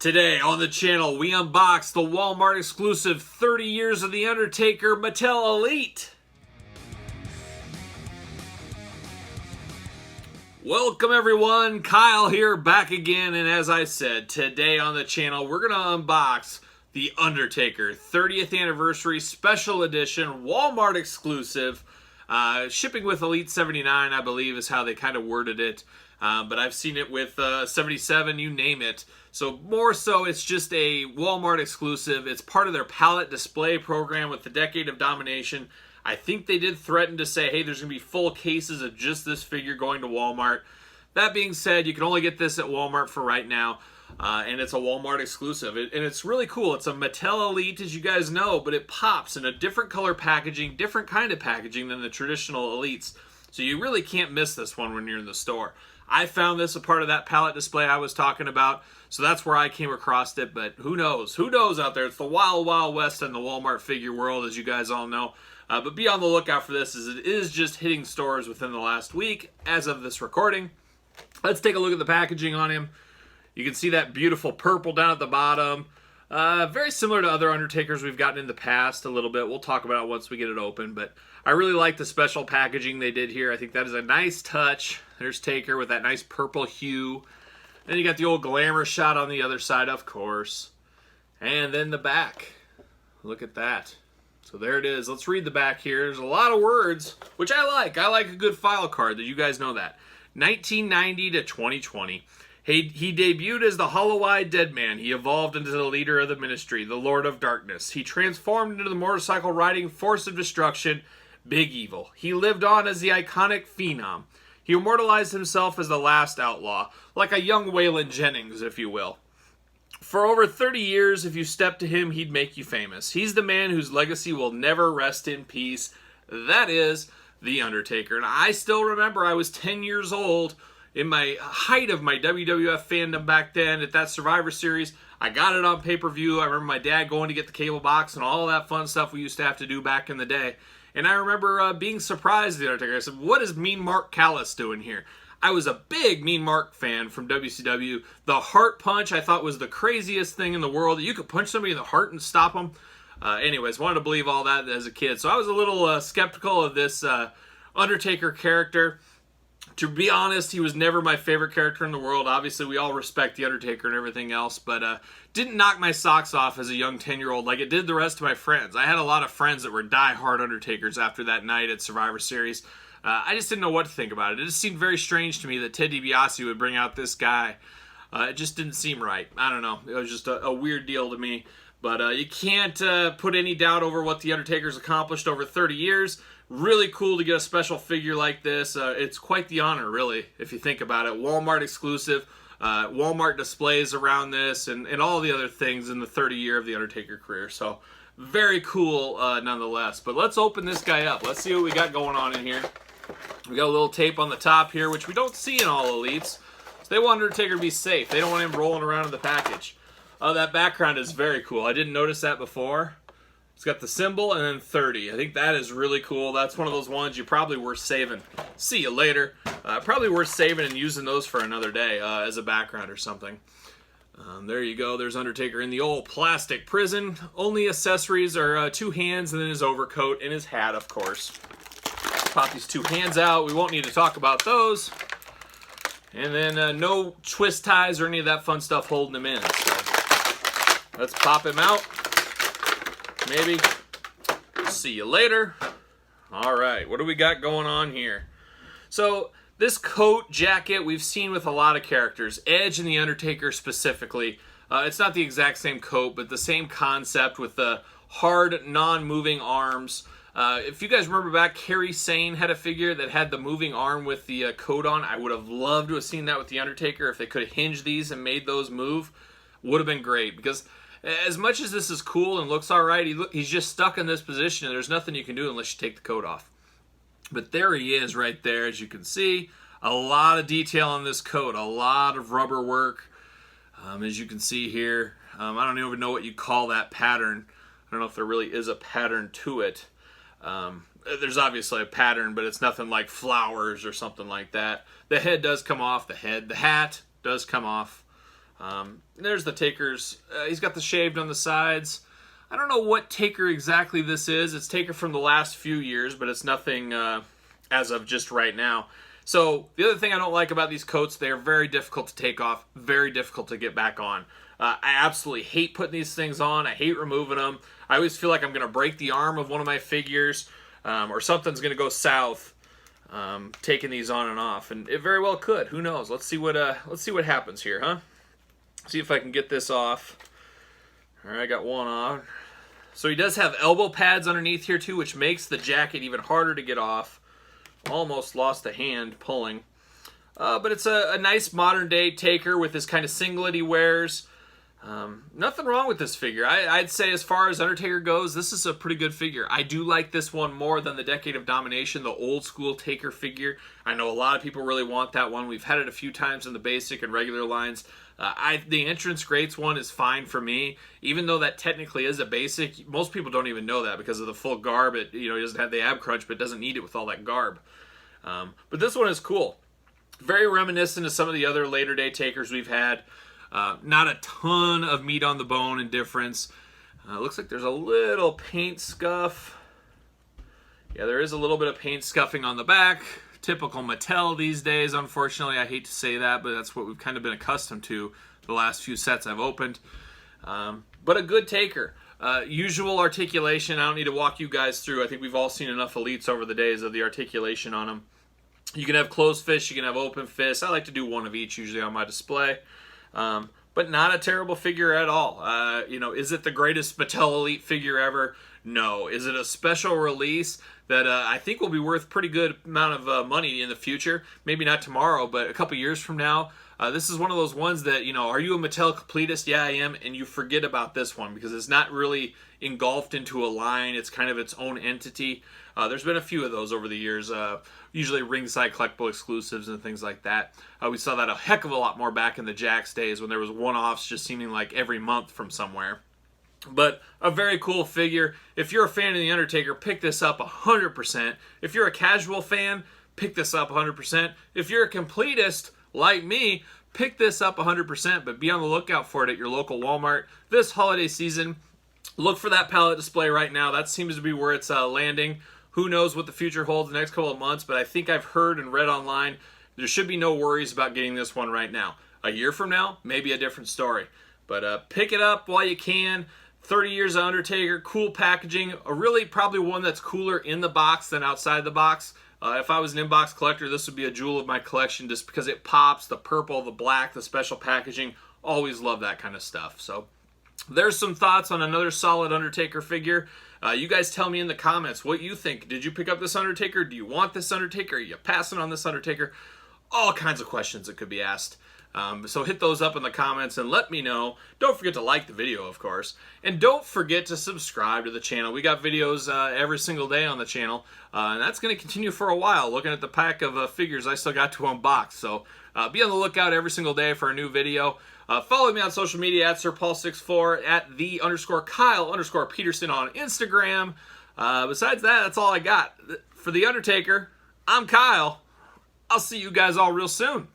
Today on the channel, we unbox the Walmart exclusive 30 Years of the Undertaker Mattel Elite. Welcome everyone, Kyle here back again, and as I said, today on the channel we're going to unbox the Undertaker 30th Anniversary Special Edition Walmart exclusive. Shipping with Elite 79, I believe, is how they kind of worded it. But I've seen it with 77, you name it. So more so, it's just a Walmart exclusive. It's part of their pallet display program with the Decade of Domination. I think they did threaten to say, hey, there's going to be full cases of just this figure going to Walmart. That being said, you can only get this at Walmart for right now. And it's a Walmart exclusive. And it's really cool. It's a Mattel Elite, as you guys know, but it pops in a different color packaging, different kind of packaging than the traditional Elites. So you really can't miss this one when you're in the store. I found this a part of that pallet display I was talking about, so that's where I came across it, but who knows? Who knows out there? It's the wild, wild west in the Walmart figure world, as you guys all know. But be on the lookout for this, as it is just hitting stores within the last week as of this recording. Let's take a look at the packaging on him. You can see that beautiful purple down at the bottom. Very similar to other Undertakers we've gotten in the past a little bit. We'll talk about it once we get it open, but I really like the special packaging they did here. I think that is a nice touch. There's Taker with that nice purple hue. Then you got the old glamour shot on the other side, of course. And then the back. Look at that. So there it is. Let's read the back here. There's a lot of words, which I like. I like a good file card, that you guys know that. 1990 to 2020. He debuted as the hollow-eyed dead man. He evolved into the leader of the ministry, the Lord of Darkness. He transformed into the motorcycle-riding force of destruction, Big Evil. He lived on as the iconic Phenom. He immortalized himself as the Last Outlaw, like a young Waylon Jennings, if you will. For over 30 years, if you step to him, he'd make you famous. He's the man whose legacy will never rest in peace. That is the Undertaker. And I still remember I was 10 years old in my height of my WWF fandom back then at that Survivor Series. I got it on pay-per-view. I remember my dad going to get the cable box and all that fun stuff we used to have to do back in the day. And I remember being surprised at the Undertaker. I said, what is Mean Mark Callis doing here? I was a big Mean Mark fan from WCW. The heart punch I thought was the craziest thing in the world. You could punch somebody in the heart and stop them. Anyways, wanted to believe all that as a kid. So I was a little skeptical of this Undertaker character. To be honest, he was never my favorite character in the world. Obviously, we all respect The Undertaker and everything else, but didn't knock my socks off as a young 10-year-old like it did the rest of my friends. I had a lot of friends that were die-hard Undertakers after that night at Survivor Series. I just didn't know what to think about it. It just seemed very strange to me that Ted DiBiase would bring out this guy. It just didn't seem right. I don't know. It was just a weird deal to me. But you can't put any doubt over what The Undertaker's accomplished over 30 years. Really cool to get a special figure like this. It's quite the honor, really, if you think about it. Walmart exclusive, Walmart displays around this, and all the other things in the 30 year of the Undertaker career. So, very cool nonetheless. But let's open this guy up. Let's see what we got going on in here. We got a little tape on the top here, which we don't see in all Elites. So they want Undertaker to be safe. They don't want him rolling around in the package. Oh, that background is very cool. I didn't notice that before. It's got the symbol and then 30. I think that is really cool. That's one of those ones you probably worth saving. See you later. Probably worth saving and using those for another day as a background or something. There you go. There's Undertaker in the old plastic prison. Only accessories are two hands and then his overcoat and his hat, of course. Pop these two hands out. We won't need to talk about those. And then no twist ties or any of that fun stuff holding him in. So let's pop him out. Maybe. See you later. Alright, what do we got going on here? So, this coat, jacket, we've seen with a lot of characters. Edge and The Undertaker specifically. It's not the exact same coat, but the same concept with the hard, non-moving arms. If you guys remember back, Kerry Sane had a figure that had the moving arm with the coat on. I would have loved to have seen that with The Undertaker. If they could have hinged these and made those move, would have been great. Because as much as this is cool and looks alright, he's just stuck in this position and there's nothing you can do unless you take the coat off. But there he is right there, as you can see. A lot of detail on this coat, a lot of rubber work. As you can see here, I don't even know what you call that pattern. I don't know if there really is a pattern to it. There's obviously a pattern, but it's nothing like flowers or something like that. The head does come off, the hat does come off. There's the Taker's. He's got the shaved on the sides. I don't know what Taker exactly this is. It's Taker from the last few years, but it's nothing as of just right now. So the other thing I don't like about these coats, they are very difficult to take off, very difficult to get back on. I absolutely hate putting these things on. I hate removing them. I always feel like I'm going to break the arm of one of my figures, or something's going to go south taking these on and off, and it very well could. Who knows? Let's see what happens here, huh? See if I can get this off. All right, I got one on. So he does have elbow pads underneath here too, which makes the jacket even harder to get off. Almost lost a hand pulling. But it's a nice modern day Taker with this kind of singlet he wears. Nothing wrong with this figure. I'd say as far as Undertaker goes, this is a pretty good figure. I do like this one more than the Decade of Domination, the old school Taker figure. I know a lot of people really want that one. We've had it a few times in the basic and regular lines. The Entrance Greats one is fine for me, even though that technically is a basic. Most people don't even know that because of the full garb. He doesn't have the ab crunch, but doesn't need it with all that garb. But this one is cool. Very reminiscent of some of the other later day Takers we've had. Not a ton of meat on the bone and difference. Looks like there's a little paint scuff. Yeah, there is a little bit of paint scuffing on the back. Typical Mattel these days, unfortunately. I hate to say that, but that's what we've kind of been accustomed to the last few sets I've opened. But a good Taker. Usual articulation. I don't need to walk you guys through. I think we've all seen enough Elites over the days of the articulation on them. You can have closed fist, you can have open fist. I like to do one of each usually on my display. But not a terrible figure at all. Is it the greatest Mattel Elite figure ever? No. Is it a special release that I think will be worth pretty good amount of money in the future? Maybe not tomorrow, but a couple years from now. This is one of those ones that, are you a Mattel completist? Yeah, I am. And you forget about this one because it's not really engulfed into a line. It's kind of its own entity. There's been a few of those over the years, usually ringside collectible exclusives and things like that. We saw that a heck of a lot more back in the Jakks days when there was one-offs just seeming like every month from somewhere. But a very cool figure. If you're a fan of The Undertaker, pick this up 100%. If you're a casual fan, pick this up 100%. If you're a completist like me, pick this up 100%, but be on the lookout for it at your local Walmart this holiday season. Look for that pallet display right now. That seems to be where it's landing. Who knows what the future holds the next couple of months, but I think I've heard and read online there should be no worries about getting this one right now. A year from now, maybe a different story. But pick it up while you can. 30 years of Undertaker, cool packaging. Really probably one that's cooler in the box than outside the box. If I was an in-box collector, this would be a jewel of my collection just because it pops, the purple, the black, the special packaging. Always love that kind of stuff. So there's some thoughts on another solid Undertaker figure. You guys tell me in the comments what you think. Did you pick up this Undertaker? Do you want this Undertaker? Are you passing on this Undertaker? All kinds of questions that could be asked. So hit those up in the comments and let me know. Don't forget to like the video, of course. And don't forget to subscribe to the channel. We got videos every single day on the channel. And that's going to continue for a while, looking at the pack of figures I still got to unbox. So be on the lookout every single day for a new video. Follow me on social media at SirPaul64, at @the_Kyle_Peterson on Instagram. Besides that, that's all I got. For The Undertaker, I'm Kyle. I'll see you guys all real soon.